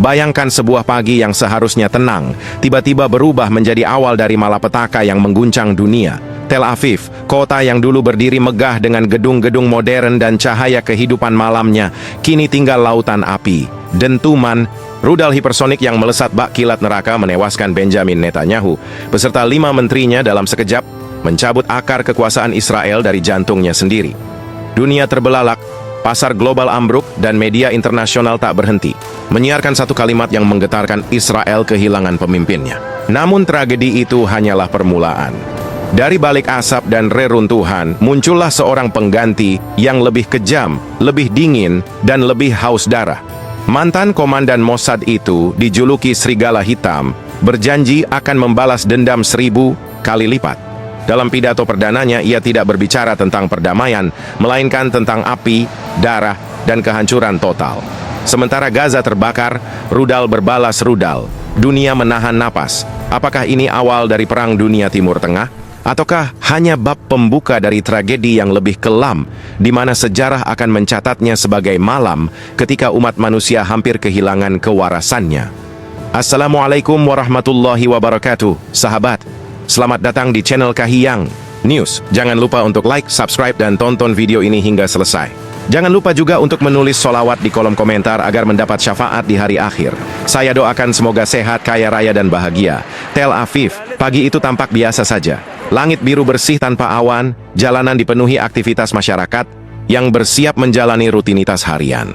Bayangkan sebuah pagi yang seharusnya tenang, tiba-tiba berubah menjadi awal dari malapetaka yang mengguncang dunia. Tel Aviv, kota yang dulu berdiri megah dengan gedung-gedung modern dan cahaya kehidupan malamnya, kini tinggal lautan api, dentuman, rudal hipersonik yang melesat bak kilat neraka menewaskan Benjamin Netanyahu beserta 5 menterinya dalam sekejap, mencabut akar kekuasaan Israel dari jantungnya sendiri. Dunia terbelalak, pasar global ambruk, dan media internasional tak berhenti menyiarkan satu kalimat yang menggetarkan: Israel kehilangan pemimpinnya. Namun tragedi itu hanyalah permulaan. Dari balik asap dan reruntuhan, muncullah seorang pengganti yang lebih kejam, lebih dingin, dan lebih haus darah. Mantan komandan Mossad itu dijuluki Serigala Hitam, berjanji akan membalas dendam 1000 kali lipat. Dalam pidato perdananya, ia tidak berbicara tentang perdamaian, melainkan tentang api, darah, dan kehancuran total. Sementara Gaza terbakar, rudal berbalas rudal. Dunia menahan napas. Apakah ini awal dari Perang Dunia Timur Tengah? Ataukah hanya bab pembuka dari tragedi yang lebih kelam, di mana sejarah akan mencatatnya sebagai malam ketika umat manusia hampir kehilangan kewarasannya? Assalamualaikum warahmatullahi wabarakatuh, sahabat. Selamat datang di channel Kahiyang News. Jangan lupa untuk like, subscribe, dan tonton video ini hingga selesai. Jangan lupa juga untuk menulis sholawat di kolom komentar agar mendapat syafaat di hari akhir. Saya doakan semoga sehat, kaya raya, dan bahagia. Tel Aviv, pagi itu tampak biasa saja. Langit biru bersih tanpa awan, jalanan dipenuhi aktivitas masyarakat yang bersiap menjalani rutinitas harian.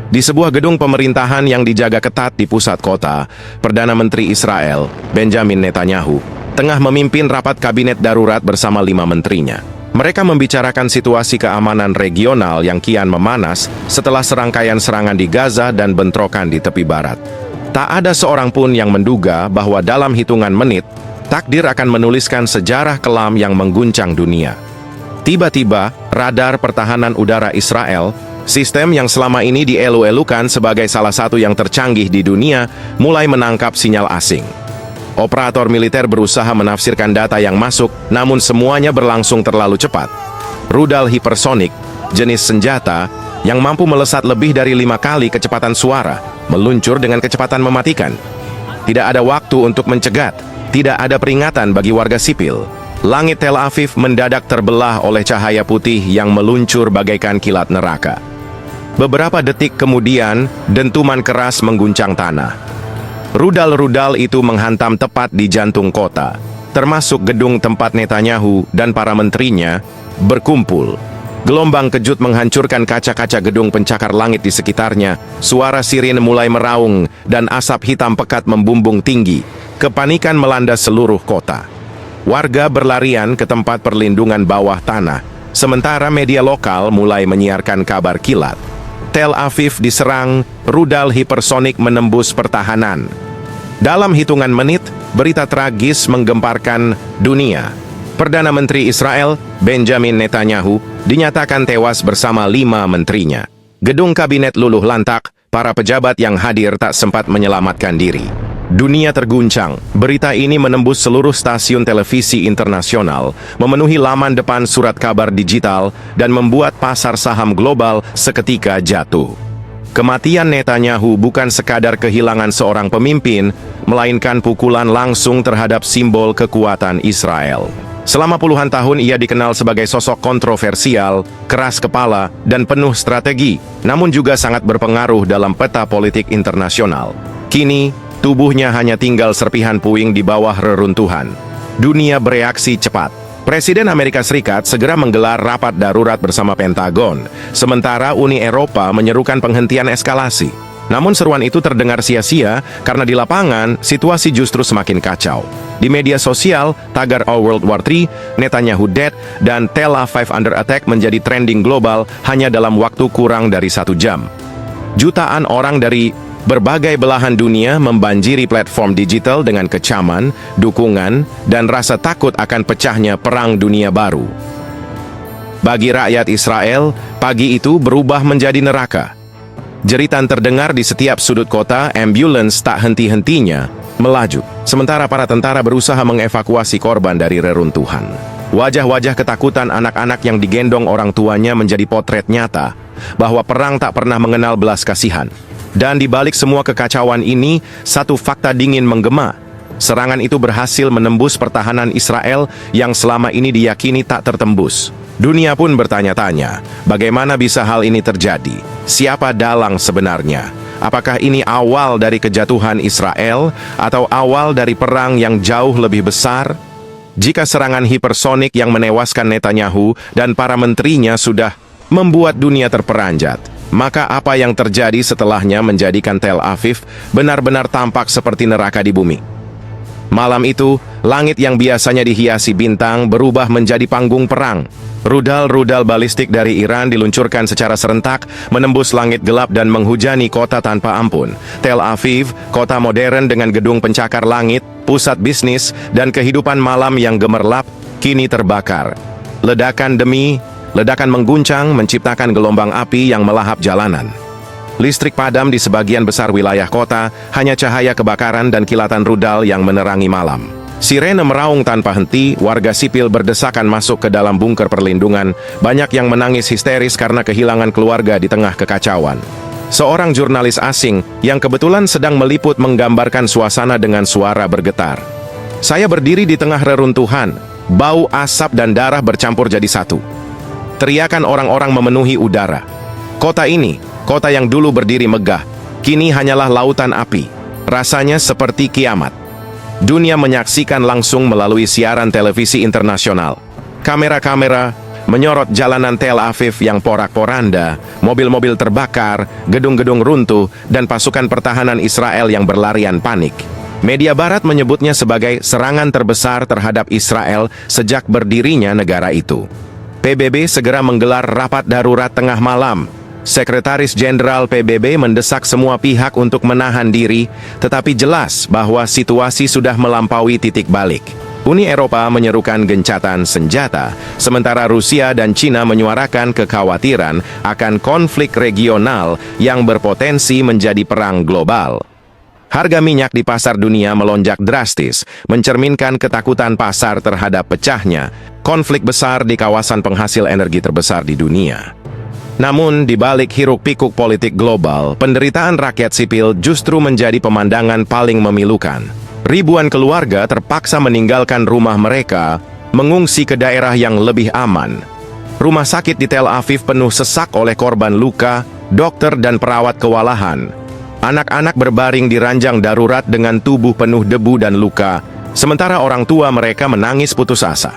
Di sebuah gedung pemerintahan yang dijaga ketat di pusat kota, Perdana Menteri Israel, Benjamin Netanyahu, tengah memimpin rapat kabinet darurat bersama 5 menterinya. Mereka membicarakan situasi keamanan regional yang kian memanas setelah serangkaian serangan di Gaza dan bentrokan di tepi barat. Tak ada seorang pun yang menduga bahwa dalam hitungan menit, takdir akan menuliskan sejarah kelam yang mengguncang dunia. Tiba-tiba, radar pertahanan udara Israel, sistem yang selama ini dielu-elukan sebagai salah satu yang tercanggih di dunia, mulai menangkap sinyal asing. Operator militer berusaha menafsirkan data yang masuk, namun semuanya berlangsung terlalu cepat. Rudal hipersonik, jenis senjata yang mampu melesat lebih dari 5 kali kecepatan suara, meluncur dengan kecepatan mematikan. Tidak ada waktu untuk mencegat. Tidak ada peringatan bagi warga sipil. Langit Tel Aviv mendadak terbelah oleh cahaya putih yang meluncur bagaikan kilat neraka. Beberapa detik kemudian, dentuman keras mengguncang tanah. Rudal-rudal itu menghantam tepat di jantung kota, termasuk gedung tempat Netanyahu dan para menterinya berkumpul. Gelombang kejut menghancurkan kaca-kaca gedung pencakar langit di sekitarnya. Suara sirine mulai meraung dan asap hitam pekat membumbung tinggi. Kepanikan melanda seluruh kota. Warga berlarian ke tempat perlindungan bawah tanah, sementara media lokal mulai menyiarkan kabar kilat. Tel Aviv diserang, rudal hipersonik menembus pertahanan. Dalam hitungan menit, berita tragis menggemparkan dunia. Perdana Menteri Israel, Benjamin Netanyahu, dinyatakan tewas bersama 5 menterinya. Gedung kabinet luluh lantak, para pejabat yang hadir tak sempat menyelamatkan diri. Dunia terguncang. Berita ini menembus seluruh stasiun televisi internasional, memenuhi laman depan surat kabar digital, dan membuat pasar saham global seketika jatuh. Kematian Netanyahu bukan sekadar kehilangan seorang pemimpin, melainkan pukulan langsung terhadap simbol kekuatan Israel. Selama puluhan tahun ia dikenal sebagai sosok kontroversial, keras kepala, dan penuh strategi, namun juga sangat berpengaruh dalam peta politik internasional. Kini, tubuhnya hanya tinggal serpihan puing di bawah reruntuhan. Dunia bereaksi cepat. Presiden Amerika Serikat segera menggelar rapat darurat bersama Pentagon, sementara Uni Eropa menyerukan penghentian eskalasi. Namun seruan itu terdengar sia-sia karena di lapangan situasi justru semakin kacau. Di media sosial, tagar "All World War III", Netanyahu dead, dan Tel Aviv under attack menjadi trending global hanya dalam waktu kurang dari 1 jam. Jutaan orang dari berbagai belahan dunia membanjiri platform digital dengan kecaman, dukungan, dan rasa takut akan pecahnya Perang Dunia Baru. Bagi rakyat Israel, pagi itu berubah menjadi neraka. Jeritan terdengar di setiap sudut kota, ambulans tak henti-hentinya melaju, sementara para tentara berusaha mengevakuasi korban dari reruntuhan. Wajah-wajah ketakutan anak-anak yang digendong orang tuanya menjadi potret nyata bahwa perang tak pernah mengenal belas kasihan. Dan di balik semua kekacauan ini, satu fakta dingin menggema. Serangan itu berhasil menembus pertahanan Israel yang selama ini diyakini tak tertembus. Dunia pun bertanya-tanya, bagaimana bisa hal ini terjadi? Siapa dalang sebenarnya? Apakah ini awal dari kejatuhan Israel atau awal dari perang yang jauh lebih besar? Jika serangan hipersonik yang menewaskan Netanyahu dan para menterinya sudah membuat dunia terperanjat, maka apa yang terjadi setelahnya menjadikan Tel Aviv benar-benar tampak seperti neraka di bumi. Malam itu, langit yang biasanya dihiasi bintang berubah menjadi panggung perang. Rudal-rudal balistik dari Iran diluncurkan secara serentak, menembus langit gelap dan menghujani kota tanpa ampun. Tel Aviv, kota modern dengan gedung pencakar langit, pusat bisnis, dan kehidupan malam yang gemerlap, kini terbakar. Ledakan demi ledakan mengguncang menciptakan gelombang api yang melahap jalanan. Listrik padam di sebagian besar wilayah kota, hanya cahaya kebakaran dan kilatan rudal yang menerangi malam. Sirene meraung tanpa henti, warga sipil berdesakan masuk ke dalam bunker perlindungan, banyak yang menangis histeris karena kehilangan keluarga di tengah kekacauan. Seorang jurnalis asing yang kebetulan sedang meliput menggambarkan suasana dengan suara bergetar. Saya berdiri di tengah reruntuhan, bau asap dan darah bercampur jadi satu. Teriakan orang-orang memenuhi udara. Kota ini, kota yang dulu berdiri megah, kini hanyalah lautan api. Rasanya seperti kiamat. Dunia menyaksikan langsung melalui siaran televisi internasional. Kamera-kamera menyorot jalanan Tel Aviv yang porak-poranda, mobil-mobil terbakar, gedung-gedung runtuh, dan pasukan pertahanan Israel yang berlarian panik. Media Barat menyebutnya sebagai serangan terbesar terhadap Israel sejak berdirinya negara itu. PBB segera menggelar rapat darurat tengah malam. Sekretaris Jenderal PBB mendesak semua pihak untuk menahan diri, tetapi jelas bahwa situasi sudah melampaui titik balik. Uni Eropa menyerukan gencatan senjata, sementara Rusia dan Cina menyuarakan kekhawatiran akan konflik regional yang berpotensi menjadi perang global. Harga minyak di pasar dunia melonjak drastis, mencerminkan ketakutan pasar terhadap pecahnya konflik besar di kawasan penghasil energi terbesar di dunia. Namun, di balik hiruk-pikuk politik global, penderitaan rakyat sipil justru menjadi pemandangan paling memilukan. Ribuan keluarga terpaksa meninggalkan rumah mereka, mengungsi ke daerah yang lebih aman. Rumah sakit di Tel Aviv penuh sesak oleh korban luka, dokter dan perawat kewalahan. Anak-anak berbaring di ranjang darurat dengan tubuh penuh debu dan luka, sementara orang tua mereka menangis putus asa.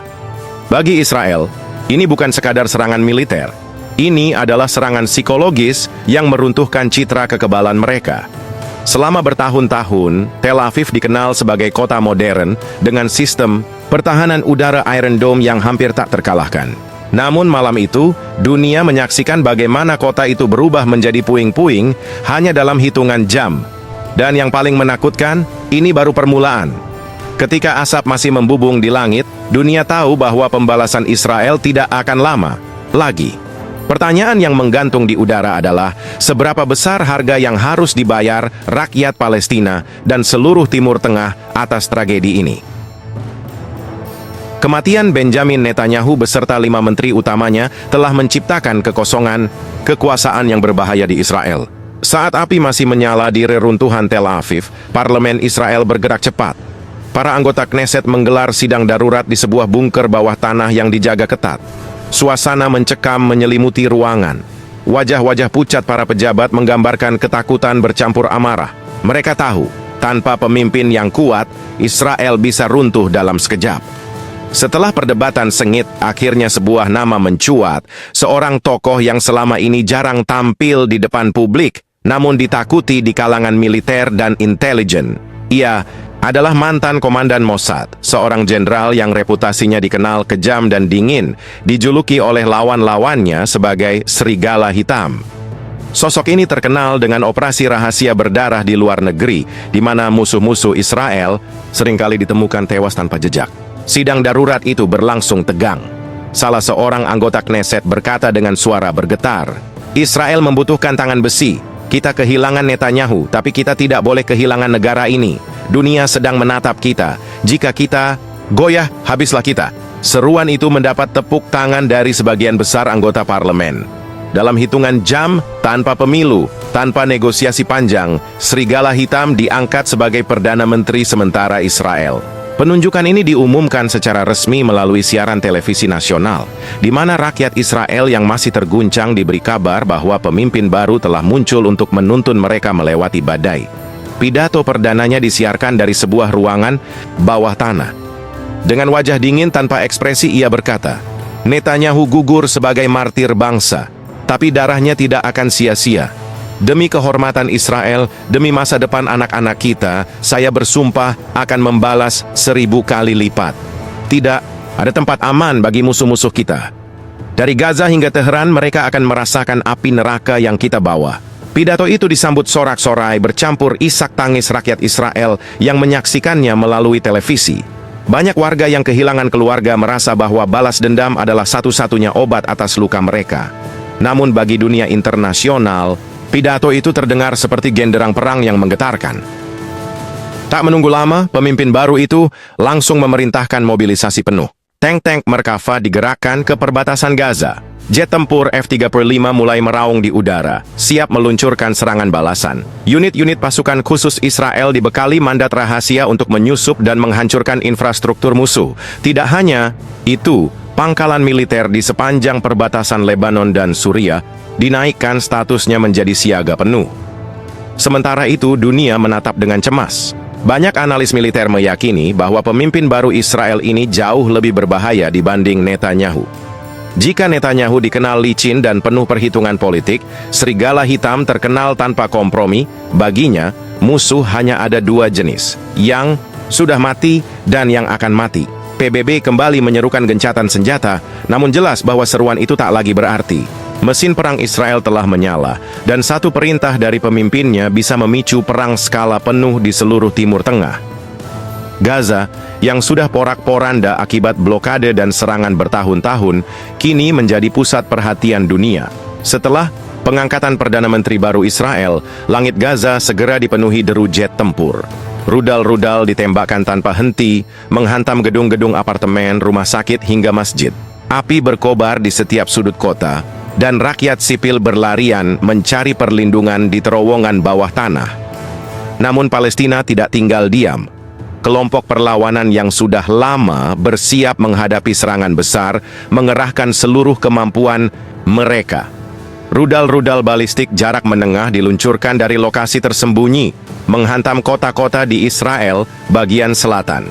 Bagi Israel, ini bukan sekadar serangan militer. Ini adalah serangan psikologis yang meruntuhkan citra kekebalan mereka. Selama bertahun-tahun, Tel Aviv dikenal sebagai kota modern dengan sistem pertahanan udara Iron Dome yang hampir tak terkalahkan. Namun malam itu, dunia menyaksikan bagaimana kota itu berubah menjadi puing-puing hanya dalam hitungan jam. Dan yang paling menakutkan, ini baru permulaan. Ketika asap masih membubung di langit, dunia tahu bahwa pembalasan Israel tidak akan lama lagi. Pertanyaan yang menggantung di udara adalah, seberapa besar harga yang harus dibayar rakyat Palestina dan seluruh Timur Tengah atas tragedi ini? Kematian Benjamin Netanyahu beserta 5 menteri utamanya telah menciptakan kekosongan kekuasaan yang berbahaya di Israel. Saat api masih menyala di reruntuhan Tel Aviv, parlemen Israel bergerak cepat. Para anggota Knesset menggelar sidang darurat di sebuah bunker bawah tanah yang dijaga ketat. Suasana mencekam menyelimuti ruangan. Wajah-wajah pucat para pejabat menggambarkan ketakutan bercampur amarah. Mereka tahu, tanpa pemimpin yang kuat, Israel bisa runtuh dalam sekejap. Setelah perdebatan sengit, akhirnya sebuah nama mencuat, seorang tokoh yang selama ini jarang tampil di depan publik, namun ditakuti di kalangan militer dan intelijen. Ia adalah mantan komandan Mossad, seorang jenderal yang reputasinya dikenal kejam dan dingin, dijuluki oleh lawan-lawannya sebagai serigala hitam. Sosok ini terkenal dengan operasi rahasia berdarah di luar negeri, di mana musuh-musuh Israel seringkali ditemukan tewas tanpa jejak. Sidang darurat itu berlangsung tegang. Salah seorang anggota Knesset berkata dengan suara bergetar, "Israel membutuhkan tangan besi. Kita kehilangan Netanyahu, tapi kita tidak boleh kehilangan negara ini. Dunia sedang menatap kita. Jika kita goyah, habislah kita." Seruan itu mendapat tepuk tangan dari sebagian besar anggota parlemen. Dalam hitungan jam, tanpa pemilu, tanpa negosiasi panjang, Serigala Hitam diangkat sebagai Perdana Menteri sementara Israel. Penunjukan ini diumumkan secara resmi melalui siaran televisi nasional, di mana rakyat Israel yang masih terguncang diberi kabar bahwa pemimpin baru telah muncul untuk menuntun mereka melewati badai. Pidato perdananya disiarkan dari sebuah ruangan bawah tanah. Dengan wajah dingin tanpa ekspresi ia berkata, "Netanyahu gugur sebagai martir bangsa. Tapi darahnya tidak akan sia-sia. Demi kehormatan Israel, demi masa depan anak-anak kita, saya bersumpah akan membalas 1000 kali lipat. Tidak ada tempat aman bagi musuh-musuh kita. Dari Gaza hingga Teheran, mereka akan merasakan api neraka yang kita bawa." Pidato itu disambut sorak-sorai bercampur isak tangis rakyat Israel yang menyaksikannya melalui televisi. Banyak warga yang kehilangan keluarga merasa bahwa balas dendam adalah satu-satunya obat atas luka mereka. Namun bagi dunia internasional, pidato itu terdengar seperti genderang perang yang menggetarkan. Tak menunggu lama, pemimpin baru itu langsung memerintahkan mobilisasi penuh. Tank-tank Merkava digerakkan ke perbatasan Gaza. Jet tempur F-35 mulai meraung di udara, siap meluncurkan serangan balasan. Unit-unit pasukan khusus Israel dibekali mandat rahasia untuk menyusup dan menghancurkan infrastruktur musuh. Tidak hanya itu, pangkalan militer di sepanjang perbatasan Lebanon dan Suriah dinaikkan statusnya menjadi siaga penuh. Sementara itu, dunia menatap dengan cemas. Banyak analis militer meyakini bahwa pemimpin baru Israel ini jauh lebih berbahaya dibanding Netanyahu. Jika Netanyahu dikenal licin dan penuh perhitungan politik, Serigala Hitam terkenal tanpa kompromi. Baginya, musuh hanya ada dua jenis, yang sudah mati dan yang akan mati. PBB kembali menyerukan gencatan senjata, namun jelas bahwa seruan itu tak lagi berarti. Mesin perang Israel telah menyala, dan satu perintah dari pemimpinnya bisa memicu perang skala penuh di seluruh Timur Tengah. Gaza, yang sudah porak-poranda akibat blokade dan serangan bertahun-tahun, kini menjadi pusat perhatian dunia. Setelah pengangkatan Perdana Menteri baru Israel, langit Gaza segera dipenuhi deru jet tempur. Rudal-rudal ditembakkan tanpa henti, menghantam gedung-gedung apartemen, rumah sakit, hingga masjid. Api berkobar di setiap sudut kota, dan rakyat sipil berlarian mencari perlindungan di terowongan bawah tanah. Namun Palestina tidak tinggal diam. Kelompok perlawanan yang sudah lama bersiap menghadapi serangan besar, mengerahkan seluruh kemampuan mereka. Rudal-rudal balistik jarak menengah diluncurkan dari lokasi tersembunyi, menghantam kota-kota di Israel bagian selatan.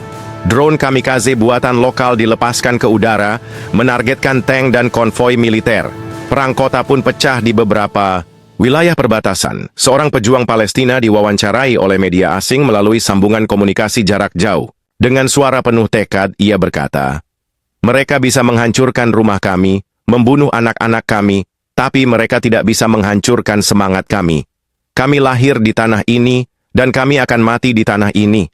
Drone kamikaze buatan lokal dilepaskan ke udara, menargetkan tank dan konvoi militer. Perang kota pun pecah di beberapa wilayah perbatasan. Seorang pejuang Palestina diwawancarai oleh media asing melalui sambungan komunikasi jarak jauh. Dengan suara penuh tekad, ia berkata, "Mereka bisa menghancurkan rumah kami, membunuh anak-anak kami, tapi mereka tidak bisa menghancurkan semangat kami. Kami lahir di tanah ini, dan kami akan mati di tanah ini."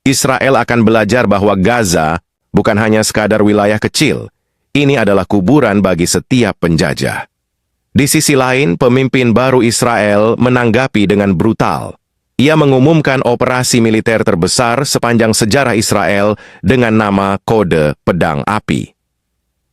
Israel akan belajar bahwa Gaza bukan hanya sekadar wilayah kecil. Ini adalah kuburan bagi setiap penjajah. Di sisi lain, pemimpin baru Israel menanggapi dengan brutal. Ia mengumumkan operasi militer terbesar sepanjang sejarah Israel dengan nama Kode Pedang Api.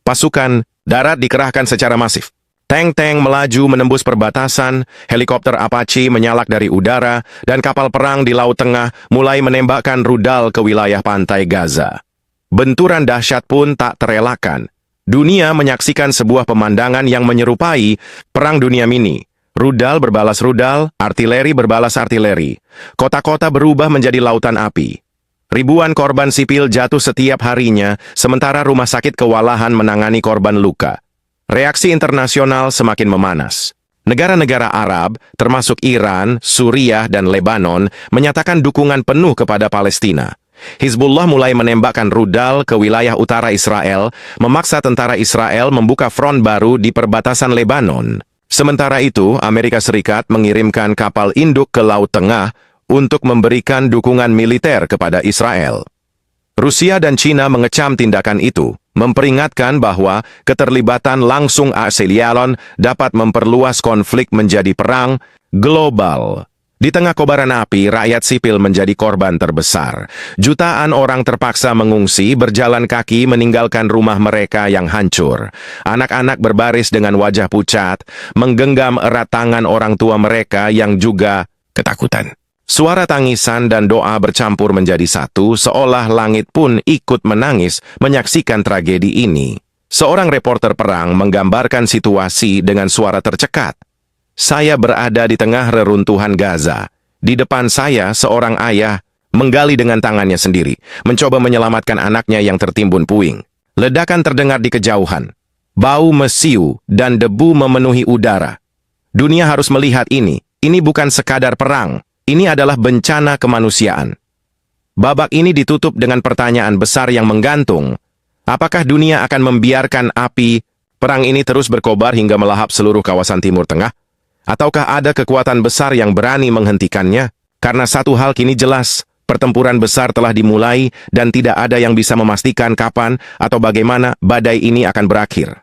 Pasukan darat dikerahkan secara masif. Tank-tank melaju menembus perbatasan, helikopter Apache menyalak dari udara, dan kapal perang di Laut Tengah mulai menembakkan rudal ke wilayah pantai Gaza. Benturan dahsyat pun tak terelakkan. Dunia menyaksikan sebuah pemandangan yang menyerupai Perang Dunia Mini. Rudal berbalas rudal, artileri berbalas artileri. Kota-kota berubah menjadi lautan api. Ribuan korban sipil jatuh setiap harinya, sementara rumah sakit kewalahan menangani korban luka. Reaksi internasional semakin memanas. Negara-negara Arab, termasuk Iran, Suriah, dan Lebanon, menyatakan dukungan penuh kepada Palestina. Hizbullah mulai menembakkan rudal ke wilayah utara Israel, memaksa tentara Israel membuka front baru di perbatasan Lebanon. Sementara itu, Amerika Serikat mengirimkan kapal induk ke Laut Tengah untuk memberikan dukungan militer kepada Israel. Rusia dan China mengecam tindakan itu, memperingatkan bahwa keterlibatan langsung ASEAN dapat memperluas konflik menjadi perang global. Di tengah kobaran api, rakyat sipil menjadi korban terbesar. Jutaan orang terpaksa mengungsi, berjalan kaki meninggalkan rumah mereka yang hancur. Anak-anak berbaris dengan wajah pucat, menggenggam erat tangan orang tua mereka yang juga ketakutan. Suara tangisan dan doa bercampur menjadi satu, seolah langit pun ikut menangis menyaksikan tragedi ini. Seorang reporter perang menggambarkan situasi dengan suara tercekat. Saya berada di tengah reruntuhan Gaza. Di depan saya, seorang ayah menggali dengan tangannya sendiri, mencoba menyelamatkan anaknya yang tertimbun puing. Ledakan terdengar di kejauhan. Bau mesiu dan debu memenuhi udara. Dunia harus melihat ini. Ini bukan sekadar perang. Ini adalah bencana kemanusiaan. Babak ini ditutup dengan pertanyaan besar yang menggantung. Apakah dunia akan membiarkan api perang ini terus berkobar hingga melahap seluruh kawasan Timur Tengah? Ataukah ada kekuatan besar yang berani menghentikannya? Karena satu hal kini jelas, pertempuran besar telah dimulai dan tidak ada yang bisa memastikan kapan atau bagaimana badai ini akan berakhir.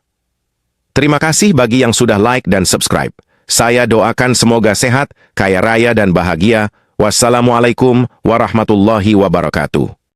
Terima kasih bagi yang sudah like dan subscribe. Saya doakan semoga sehat, kaya raya dan bahagia. Wassalamualaikum warahmatullahi wabarakatuh.